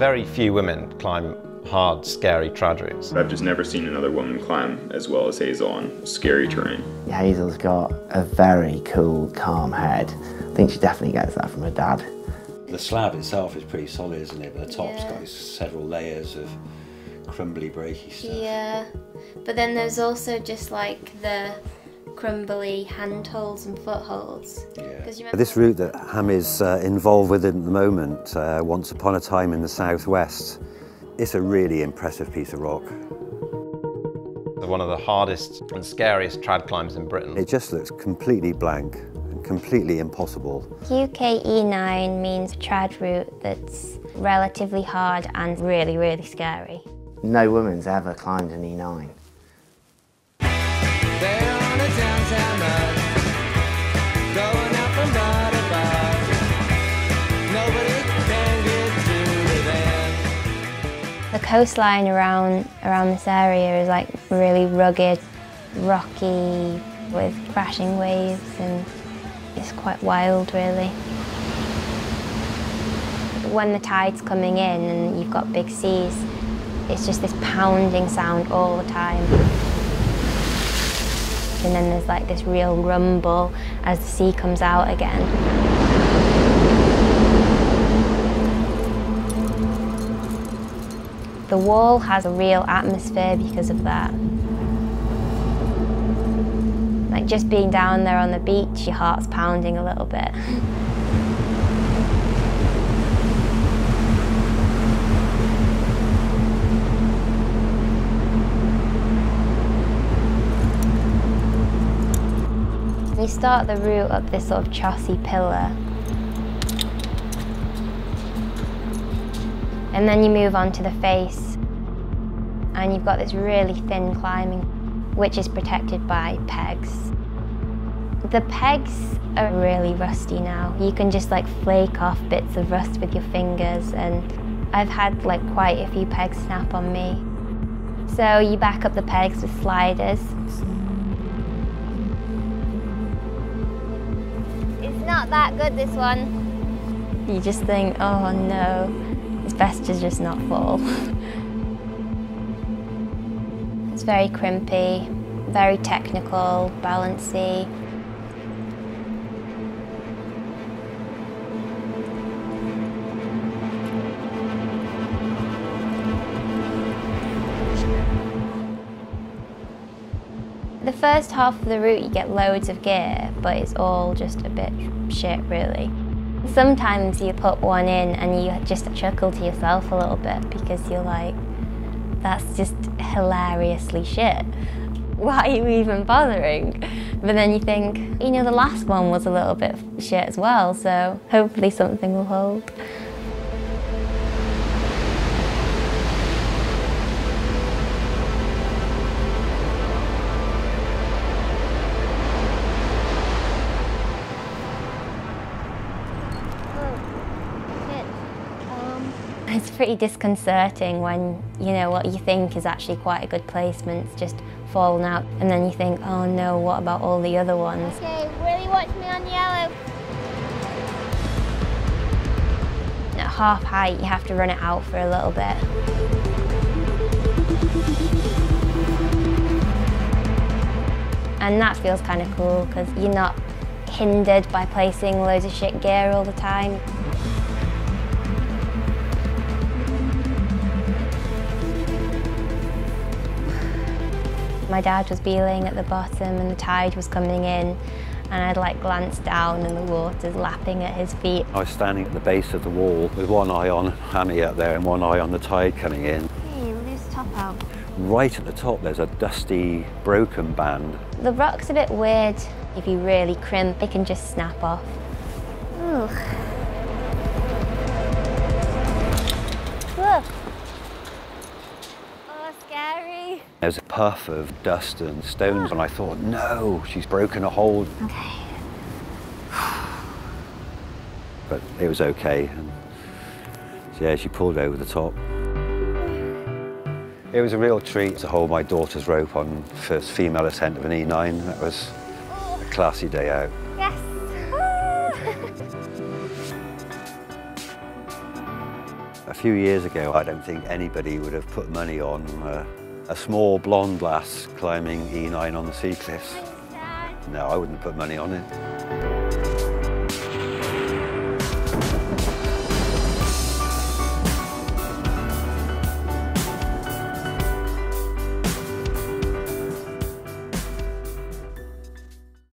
Very few women climb hard, scary trad routes. I've just never seen another woman climb as well as Heyzell on scary terrain. Heyzell's got a very cool, calm head. I think she definitely gets that from her dad. The slab itself is pretty solid, isn't it? But the top's got several layers of crumbly, breaky stuff. Yeah, but then there's also just like the crumbly handholds and footholds. Yeah. This route that Ham is involved with at the moment, Once Upon a Time in the Southwest, it's a really impressive piece of rock. One of the hardest and scariest trad climbs in Britain. It just looks completely blank and completely impossible. UK E9 means a trad route that's relatively hard and really, really scary. No woman's ever climbed an E9. The coastline around this area is like really rugged, rocky, with crashing waves, and it's quite wild really. When the tide's coming in and you've got big seas, it's just this pounding sound all the time. And then there's like this real rumble as the sea comes out again. The wall has a real atmosphere because of that. Like just being down there on the beach, your heart's pounding a little bit. You start the route up this sort of chossy pillar. And then you move on to the face, and you've got this really thin climbing, which is protected by pegs. The pegs are really rusty now. You can just like flake off bits of rust with your fingers, and I've had like quite a few pegs snap on me. So you back up the pegs with sliders. It's not that good, this one. You just think, oh no. It's best to just not fall. It's very crimpy, very technical, balancy. The first half of the route you get loads of gear, but it's all just a bit shit really. Sometimes you put one in and you just chuckle to yourself a little bit because you're like, that's just hilariously shit. Why are you even bothering? But then you think, you know, the last one was a little bit shit as well, so hopefully something will hold. It's pretty disconcerting when, you know, what you think is actually quite a good placement's just fallen out, and then you think, oh no, what about all the other ones? Okay, really watch me on yellow. At half height, you have to run it out for a little bit. And that feels kind of cool, because you're not hindered by placing loads of shit gear all the time. My dad was beeling at the bottom and the tide was coming in, and I'd like glanced down and the water's lapping at his feet. I was standing at the base of the wall with one eye on Hammy up there and one eye on the tide coming in. Hey, loose top out. Right at the top there's a dusty, broken band. The rock's a bit weird. If you really crimp, it can just snap off. Ooh. Look. Oh, scary. There's a puff of dust and stones, and I thought, no, she's broken a hold. Okay. But it was okay. And so yeah, she pulled over the top. It was a real treat to hold my daughter's rope on first female ascent of an E9. That was a classy day out. Yes. A few years ago, I don't think anybody would have put money on a small blonde lass climbing E9 on the sea cliffs. No, I wouldn't put money on it.